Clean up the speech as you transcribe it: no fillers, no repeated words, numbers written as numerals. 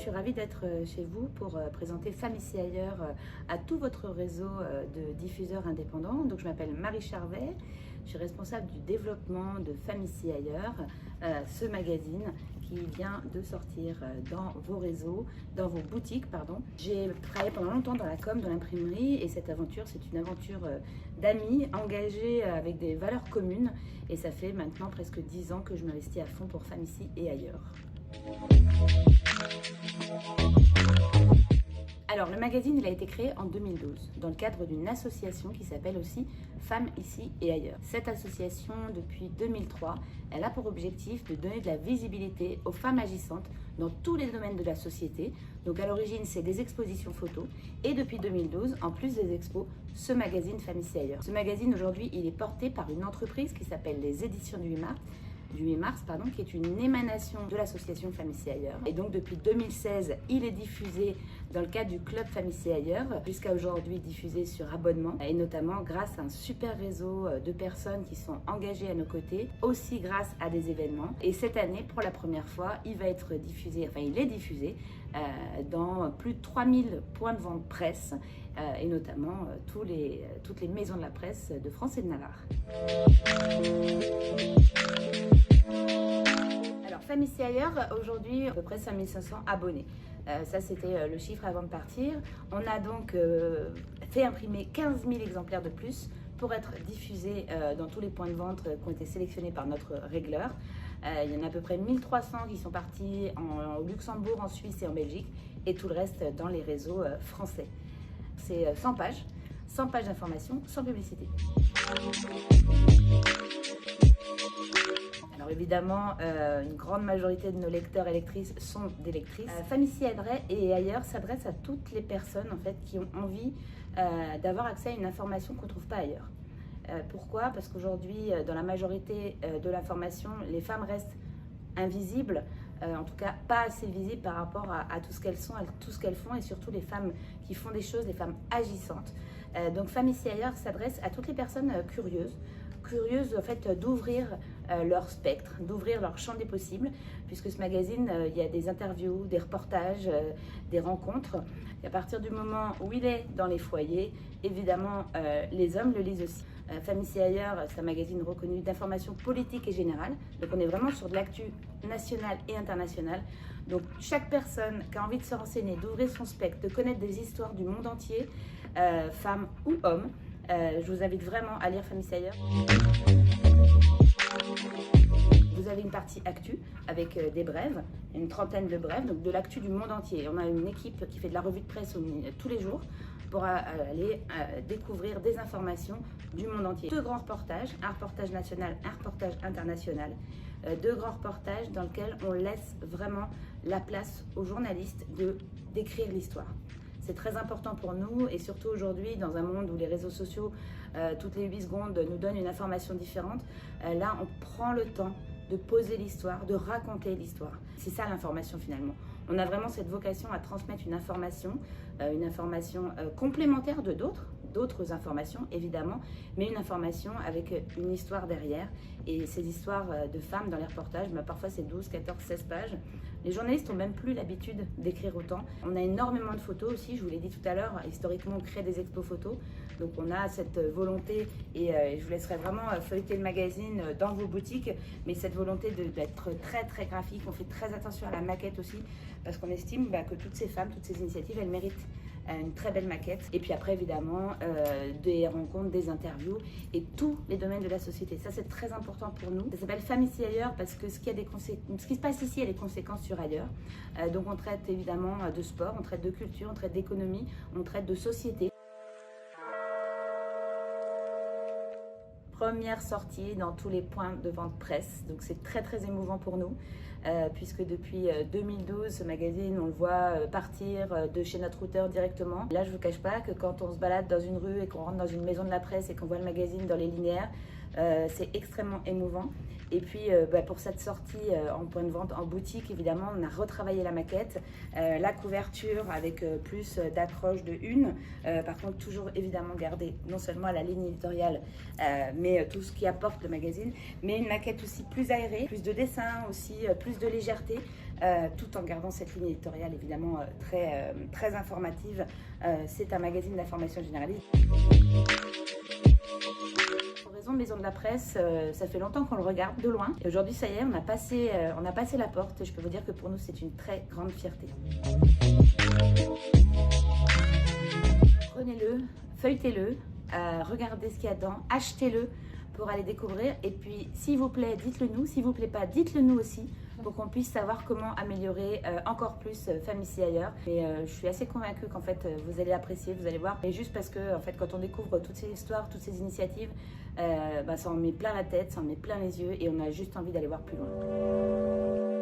suis ravie d'être chez vous pour présenter Femmes ici ailleurs à tout votre réseau de diffuseurs indépendants. Donc je m'appelle Marie Charvet, je suis responsable du développement de Femmes ici ailleurs, ce magazine qui vient de sortir dans vos réseaux, dans vos boutiques, pardon. J'ai travaillé pendant longtemps dans la com, dans l'imprimerie, et cette aventure, c'est une aventure d'amis engagés avec des valeurs communes. Et ça fait maintenant presque 10 ans que je m'investis à fond pour Femmes ici et ailleurs. Alors, le magazine, il a été créé en 2012 dans le cadre d'une association qui s'appelle aussi Femmes ici et ailleurs. Cette association, depuis 2003, elle a pour objectif de donner de la visibilité aux femmes agissantes dans tous les domaines de la société. Donc, à l'origine, c'est des expositions photos. Et depuis 2012, en plus des expos, ce magazine Femmes ici et ailleurs. Ce magazine, aujourd'hui, il est porté par une entreprise qui s'appelle les Éditions du 8 mars, qui est une émanation de l'association Femmes ici ailleurs. Et donc depuis 2016, il est diffusé dans le cadre du club Femmes ici ailleurs, jusqu'à aujourd'hui diffusé sur abonnement, et notamment grâce à un super réseau de personnes qui sont engagées à nos côtés, aussi grâce à des événements. Et cette année, pour la première fois, il est diffusé dans plus de 3000 points de vente presse, et notamment toutes les maisons de la presse de France et de Navarre. Alors, Femmes ici ailleurs, aujourd'hui, à peu près 5500 abonnés. Ça, c'était le chiffre avant de partir. On a donc fait imprimer 15 000 exemplaires de plus pour être diffusés dans tous les points de vente qui ont été sélectionnés par notre régleur. Il y en a à peu près 1300 qui sont partis au Luxembourg, en Suisse et en Belgique, et tout le reste dans les réseaux français. C'est 100 pages d'information, sans publicité. Alors évidemment, une grande majorité de nos lecteurs et lectrices sont des lectrices. Femmes ici et ailleurs s'adresse à toutes les personnes en fait, qui ont envie d'avoir accès à une information qu'on ne trouve pas ailleurs. Pourquoi? Parce qu'aujourd'hui, dans la majorité de l'information, les femmes restent invisibles, en tout cas pas assez visibles par rapport à tout ce qu'elles sont, à tout ce qu'elles font, et surtout les femmes qui font des choses, les femmes agissantes. Donc Femmes ici ailleurs s'adresse à toutes les personnes curieuses en fait d'ouvrir leur spectre, d'ouvrir leur champ des possibles, puisque ce magazine, il y a des interviews, des reportages, des rencontres. Et à partir du moment où il est dans les foyers, évidemment, les hommes le lisent aussi. Femmes ici ailleurs, c'est un magazine reconnu d'information politique et générale. Donc on est vraiment sur de l'actu nationale et internationale. Donc chaque personne qui a envie de se renseigner, d'ouvrir son spectre, de connaître des histoires du monde entier, femmes ou hommes, je vous invite vraiment à lire Femmes ici ailleurs. Vous avez une partie actu avec des brèves, une trentaine de brèves, donc de l'actu du monde entier. On a une équipe qui fait de la revue de presse tous les jours pour aller découvrir des informations du monde entier. 2 grands reportages, un reportage national, un reportage international. 2 grands reportages dans lesquels on laisse vraiment la place aux journalistes d'écrire l'histoire. C'est très important pour nous, et surtout aujourd'hui, dans un monde où les réseaux sociaux, toutes les 8 secondes, nous donnent une information différente. Là, on prend le temps de poser l'histoire, de raconter l'histoire. C'est ça l'information finalement. On a vraiment cette vocation à transmettre une information complémentaire de d'autres informations évidemment, mais une information avec une histoire derrière. Et ces histoires de femmes dans les reportages, parfois c'est 12, 14, 16 pages. Les journalistes n'ont même plus l'habitude d'écrire autant. On a énormément de photos aussi, je vous l'ai dit tout à l'heure, historiquement on crée des expos photos. Donc on a cette volonté, et je vous laisserai vraiment feuilleter le magazine dans vos boutiques, mais cette volonté d'être très très graphique. On fait très attention à la maquette aussi, parce qu'on estime que toutes ces femmes, toutes ces initiatives, elles méritent une très belle maquette. Et puis après évidemment des rencontres, des interviews et tous les domaines de la société. Ça c'est très important pour nous. Ça s'appelle Femmes ici ailleurs parce que ce qui se passe ici a des conséquences sur ailleurs. Donc on traite évidemment de sport, on traite de culture, on traite d'économie, on traite de société. Première sortie dans tous les points de vente presse, donc c'est très très émouvant pour nous, puisque depuis 2012 ce magazine on le voit partir de chez notre routeur directement. Là je vous cache pas que quand on se balade dans une rue et qu'on rentre dans une maison de la presse et qu'on voit le magazine dans les linéaires, c'est extrêmement émouvant. Et puis pour cette sortie en point de vente, en boutique, évidemment, on a retravaillé la maquette, la couverture avec plus d'accroches de une. Par contre, toujours évidemment garder non seulement la ligne éditoriale, mais tout ce qui apporte le magazine, mais une maquette aussi plus aérée, plus de dessins aussi, plus de légèreté. tout en gardant cette ligne éditoriale évidemment très informative. C'est un magazine d'information généraliste. Pour raison de Maison de la Presse, ça fait longtemps qu'on le regarde de loin. Et aujourd'hui, ça y est, on a passé la porte. Et je peux vous dire que pour nous, c'est une très grande fierté. Prenez-le, feuilletez-le, regardez ce qu'il y a dedans, achetez-le pour aller découvrir. Et puis, s'il vous plaît, dites-le nous. S'il vous plaît pas, dites-le nous aussi pour qu'on puisse savoir comment améliorer encore plus Femmes ici ailleurs. Et je suis assez convaincue qu'en fait, vous allez apprécier, vous allez voir. Et juste parce que, en fait, quand on découvre toutes ces histoires, toutes ces initiatives, ça en met plein la tête, ça en met plein les yeux et on a juste envie d'aller voir plus loin.